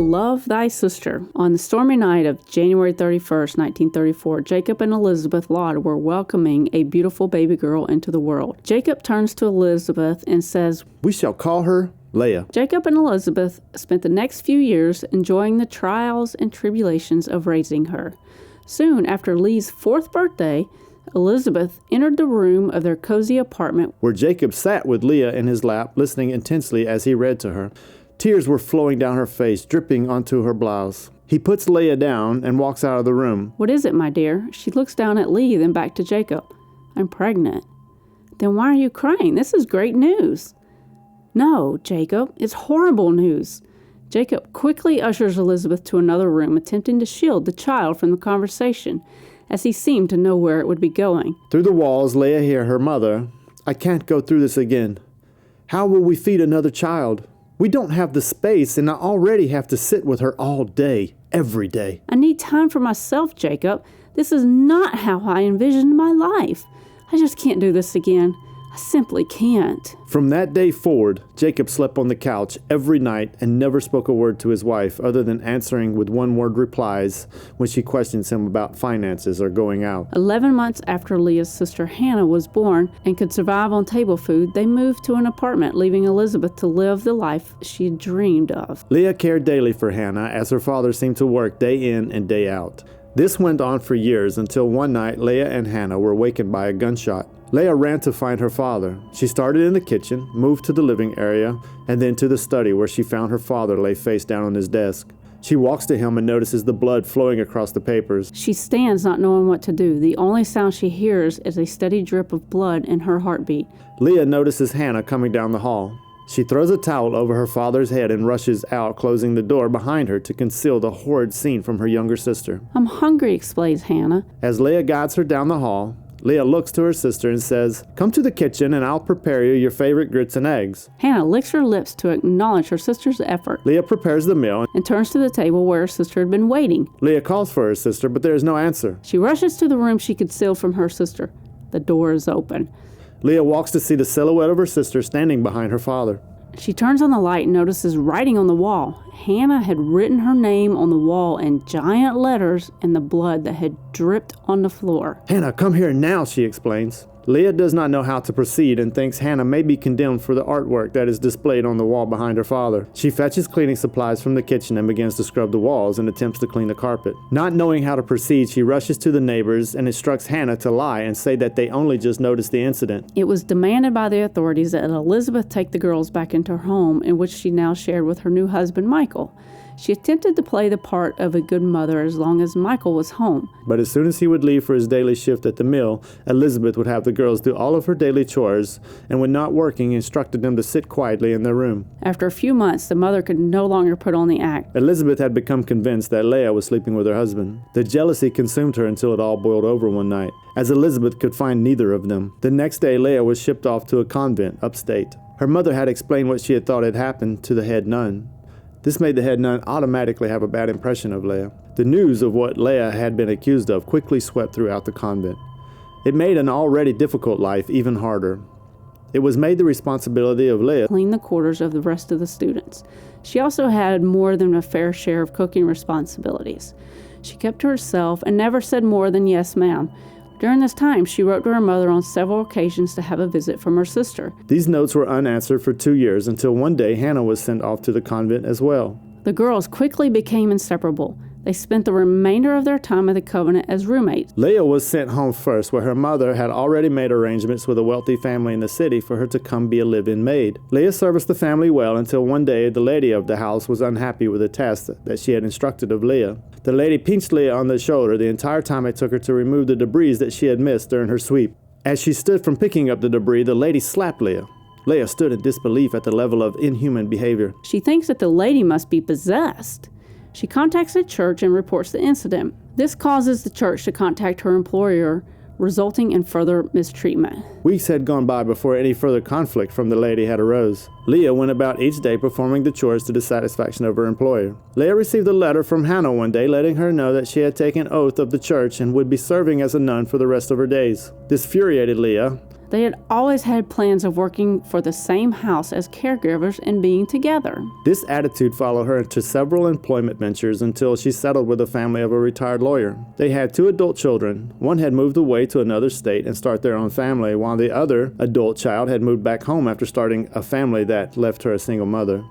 love thy sister. On the stormy night of January 31st, 1934, Jacob and Elizabeth Laud were welcoming a beautiful baby girl into the world. Jacob turns to Elizabeth and says, "We shall call her Leah." Jacob and Elizabeth spent the next few years enjoying the trials and tribulations of raising her. Soon after Lee's 4th birthday, Elizabeth entered the room of their cozy apartment where Jacob sat with Leah in his lap, listening intensely as he read to her. Tears were flowing down her face, dripping onto her blouse. He puts Leah down and walks out of the room. "What is it, my dear?" She looks down at Lee, then back to Jacob. "I'm pregnant." "Then why are you crying? This is great news." "No, Jacob, it's horrible news." Jacob quickly ushers Elizabeth to another room, attempting to shield the child from the conversation, as he seemed to know where it would be going. Through the walls, Leah heard her mother. "I can't go through this again. How will we feed another child? We don't have the space, and I already have to sit with her all day, every day." "I need time for myself, Jacob. This is not how I envisioned my life. I just can't do this again. I simply can't." From that day forward, Jacob slept on the couch every night and never spoke a word to his wife other than answering with one-word replies when she questions him about finances or going out. 11 months after Leah's sister Hannah was born and could survive on table food, they moved to an apartment, leaving Elizabeth to live the life she had dreamed of. Leah cared daily for Hannah as her father seemed to work day in and day out. This went on for years until one night Leah and Hannah were awakened by a gunshot. Leah ran to find her father. She started in the kitchen, moved to the living area, and then to the study where she found her father lay face down on his desk. She walks to him and notices the blood flowing across the papers. She stands not knowing what to do. The only sound she hears is a steady drip of blood and her heartbeat. Leah notices Hannah coming down the hall. She throws a towel over her father's head and rushes out, closing the door behind her to conceal the horrid scene from her younger sister. "I'm hungry," explains Hannah. As Leah guides her down the hall, Leah looks to her sister and says, "Come to the kitchen and I'll prepare you your favorite grits and eggs." Hannah licks her lips to acknowledge her sister's effort Leah prepares the meal and turns to the table where her sister had been waiting. Leah calls for her sister, but there is no answer. She rushes to the room she concealed from her sister. The door is open. Leah walks to see the silhouette of her sister standing behind her father. She turns on the light and notices writing on the wall. Hannah had written her name on the wall in giant letters and the blood that had dripped on the floor. "Hannah, come here now," she explains. Leah does not know how to proceed and thinks Hannah may be condemned for the artwork that is displayed on the wall behind her father. She fetches cleaning supplies from the kitchen and begins to scrub the walls and attempts to clean the carpet. Not knowing how to proceed, she rushes to the neighbors and instructs Hannah to lie and say that they only just noticed the incident. It was demanded by the authorities that Elizabeth take the girls back into her home, in which she now shared with her new husband, Michael. She attempted to play the part of a good mother as long as Michael was home. But as soon as he would leave for his daily shift at the mill, Elizabeth would have the girls do all of her daily chores, and when not working, instructed them to sit quietly in their room. After a few months, the mother could no longer put on the act. Elizabeth had become convinced that Leah was sleeping with her husband. The jealousy consumed her until it all boiled over one night, as Elizabeth could find neither of them. The next day, Leah was shipped off to a convent upstate. Her mother had explained what she had thought had happened to the head nun. This made the head nun automatically have a bad impression of Leah. The news of what Leah had been accused of quickly swept throughout the convent. It made an already difficult life even harder. It was made the responsibility of Leah to clean the quarters of the rest of the students. She also had more than a fair share of cooking responsibilities. She kept to herself and never said more than "yes, ma'am." During this time, she wrote to her mother on several occasions to have a visit from her sister. These notes were unanswered for 2 years until one day Hannah was sent off to the convent as well. The girls quickly became inseparable. They spent the remainder of their time at the convent as roommates. Leah was sent home first, where her mother had already made arrangements with a wealthy family in the city for her to come be a live-in maid. Leah serviced the family well until one day the lady of the house was unhappy with the task that she had instructed of Leah. The lady pinched Leah on the shoulder the entire time it took her to remove the debris that she had missed during her sweep. As she stood from picking up the debris, the lady slapped Leah. Leah stood in disbelief at the level of inhuman behavior. She thinks that the lady must be possessed. She contacts the church and reports the incident. This causes the church to contact her employer, resulting in further mistreatment. Weeks had gone by before any further conflict from the lady had arose. Leah went about each day performing the chores to the satisfaction of her employer. Leah received a letter from Hannah one day letting her know that she had taken oath of the church and would be serving as a nun for the rest of her days. This infuriated Leah. They had always had plans of working for the same house as caregivers and being together. This attitude followed her into several employment ventures until she settled with the family of a retired lawyer. They had 2 adult children. One had moved away to another state and started their own family, while the other adult child had moved back home after starting a family that left her a single mother.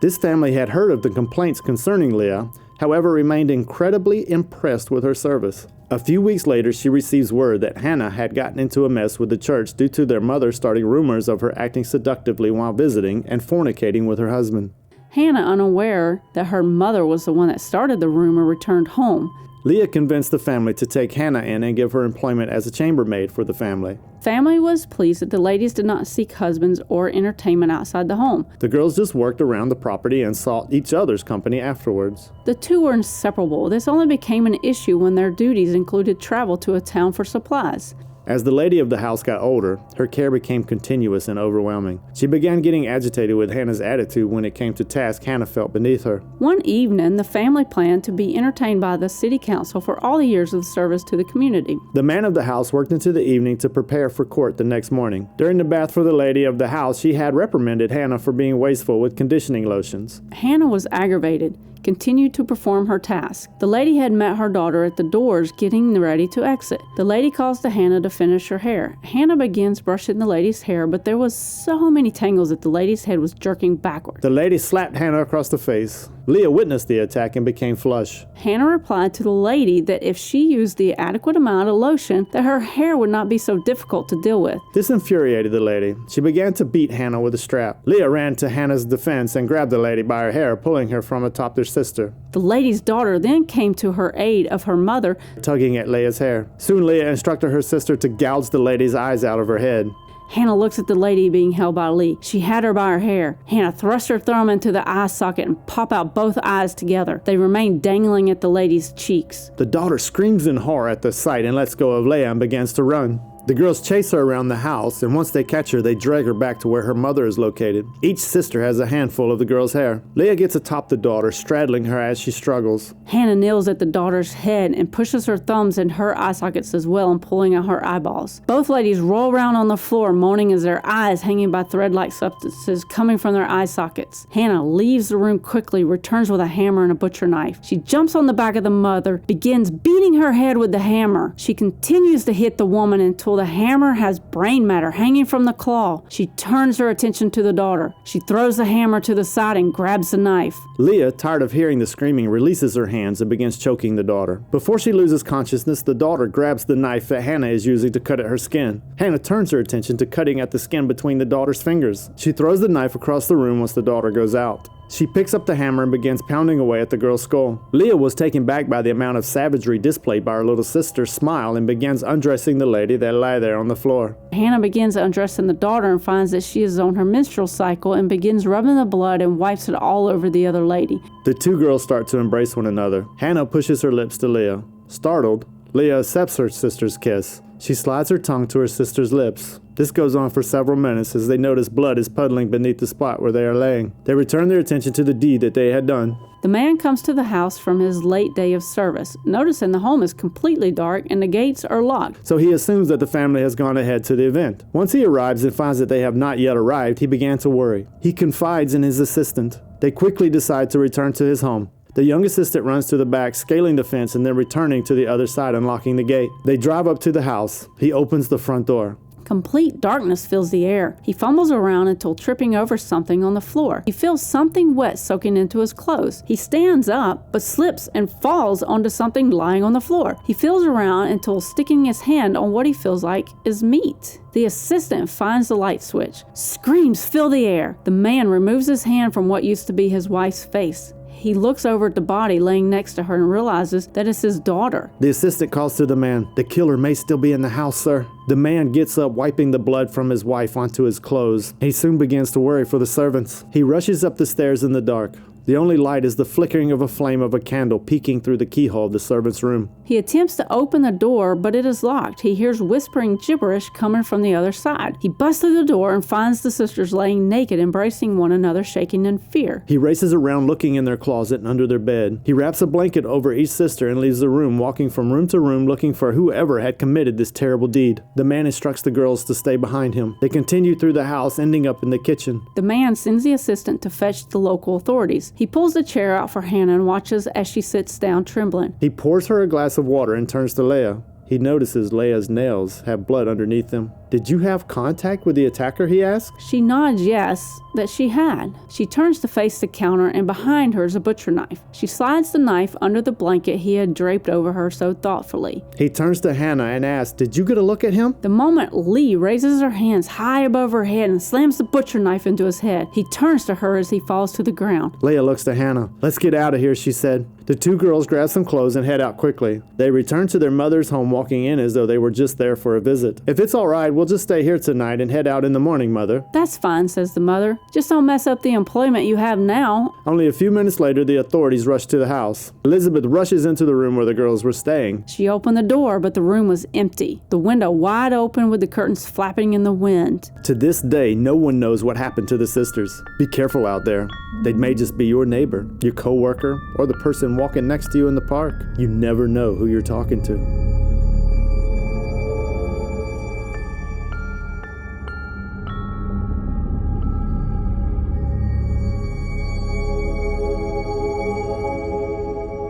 This family had heard of the complaints concerning Leah, however remained incredibly impressed with her service. A few weeks later, she receives word that Hannah had gotten into a mess with the church due to their mother starting rumors of her acting seductively while visiting and fornicating with her husband. Hannah, unaware that her mother was the one that started the rumor, returned home. Leah convinced the family to take Hannah in and give her employment as a chambermaid for the family. Family was pleased that the ladies did not seek husbands or entertainment outside the home. The girls just worked around the property and sought each other's company afterwards. The 2 were inseparable. This only became an issue when their duties included travel to a town for supplies. As the lady of the house got older, her care became continuous and overwhelming. She began getting agitated with Hannah's attitude when it came to tasks Hannah felt beneath her. One evening, the family planned to be entertained by the city council for all the years of service to the community. The man of the house worked into the evening to prepare for court the next morning. During the bath for the lady of the house, she had reprimanded Hannah for being wasteful with conditioning lotions. Hannah was aggravated, continued to perform her task. The lady had met her daughter at the doors getting ready to exit. The lady calls to Hannah to finish her hair. Hannah begins brushing the lady's hair, but there was so many tangles that the lady's head was jerking backward. The lady slapped Hannah across the face. Leah witnessed the attack and became flush. Hannah replied to the lady that if she used the adequate amount of lotion, that her hair would not be so difficult to deal with. This infuriated the lady. She began to beat Hannah with a strap. Leah ran to Hannah's defense and grabbed the lady by her hair, pulling her from atop their sister. The lady's daughter then came to her aid of her mother, tugging at Leah's hair. Soon Leah instructed her sister to gouge the lady's eyes out of her head. Hannah looks at the lady being held by Lee. She had her by her hair. Hannah thrusts her thumb into the eye socket and pop out both eyes together. They remain dangling at the lady's cheeks. The daughter screams in horror at the sight and lets go of Leah and begins to run. The girls chase her around the house, and once they catch her, they drag her back to where her mother is located. Each sister has a handful of the girl's hair. Leah gets atop the daughter, straddling her as she struggles. Hannah kneels at the daughter's head and pushes her thumbs in her eye sockets as well and pulling out her eyeballs. Both ladies roll around on the floor, moaning as their eyes hanging by thread-like substances coming from their eye sockets. Hannah leaves the room quickly, returns with a hammer and a butcher knife. She jumps on the back of the mother, begins beating her head with the hammer. She continues to hit the woman until the hammer has brain matter hanging from the claw. She turns her attention to the daughter. She throws the hammer to the side and grabs the knife. Leah, tired of hearing the screaming, releases her hands and begins choking the daughter. Before she loses consciousness, the daughter grabs the knife that Hannah is using to cut at her skin. Hannah turns her attention to cutting at the skin between the daughter's fingers. She throws the knife across the room once the daughter goes out. She picks up the hammer and begins pounding away at the girl's skull. Leah was taken back by the amount of savagery displayed by her little sister's smile and begins undressing the lady that lay there on the floor. Hannah begins undressing the daughter and finds that she is on her menstrual cycle and begins rubbing the blood and wipes it all over the other lady. The two girls start to embrace one another. Hannah pushes her lips to Leah. Startled, Leah accepts her sister's kiss. She slides her tongue to her sister's lips. This goes on for several minutes as they notice blood is puddling beneath the spot where they are laying. They return their attention to the deed that they had done. The man comes to the house from his late day of service, noticing the home is completely dark and the gates are locked. So he assumes that the family has gone ahead to the event. Once he arrives and finds that they have not yet arrived, he began to worry. He confides in his assistant. They quickly decide to return to his home. The young assistant runs to the back, scaling the fence and then returning to the other side, unlocking the gate. They drive up to the house. He opens the front door. Complete darkness fills the air. He fumbles around until tripping over something on the floor. He feels something wet soaking into his clothes. He stands up, but slips and falls onto something lying on the floor. He feels around until sticking his hand on what he feels like is meat. The assistant finds the light switch. Screams fill the air. The man removes his hand from what used to be his wife's face. He looks over at the body laying next to her and realizes that it's his daughter. The assistant calls to the man. The killer may still be in the house, sir. The man gets up, wiping the blood from his wife onto his clothes. He soon begins to worry for the servants. He rushes up the stairs in the dark. The only light is the flickering of a flame of a candle peeking through the keyhole of the servant's room. He attempts to open the door, but it is locked. He hears whispering gibberish coming from the other side. He busts through the door and finds the sisters laying naked, embracing one another, shaking in fear. He races around looking in their closet and under their bed. He wraps a blanket over each sister and leaves the room, walking from room to room looking for whoever had committed this terrible deed. The man instructs the girls to stay behind him. They continue through the house, ending up in the kitchen. The man sends the assistant to fetch the local authorities. He pulls the chair out for Hannah and watches as she sits down trembling. He pours her a glass of water and turns to Leah. He notices Leah's nails have blood underneath them. "Did you have contact with the attacker?" he asks. She nods yes, that she had. She turns to face the counter, and behind her is a butcher knife. She slides the knife under the blanket he had draped over her so thoughtfully. He turns to Hannah and asks, "Did you get a look at him?" The moment Lee raises her hands high above her head and slams the butcher knife into his head, he turns to her as he falls to the ground. Leah looks to Hannah. "Let's get out of here," she said. The two girls grab some clothes and head out quickly. They return to their mother's home walking in as though they were just there for a visit. "If it's all right, we'll just stay here tonight and head out in the morning, Mother." "That's fine," says the mother. "Just don't mess up the employment you have now." Only a few minutes later, the authorities rush to the house. Elizabeth rushes into the room where the girls were staying. She opened the door, but the room was empty. The window wide open with the curtains flapping in the wind. To this day, no one knows what happened to the sisters. Be careful out there. They may just be your neighbor, your co-worker, or the person walking next to you in the park. You never know who you're talking to.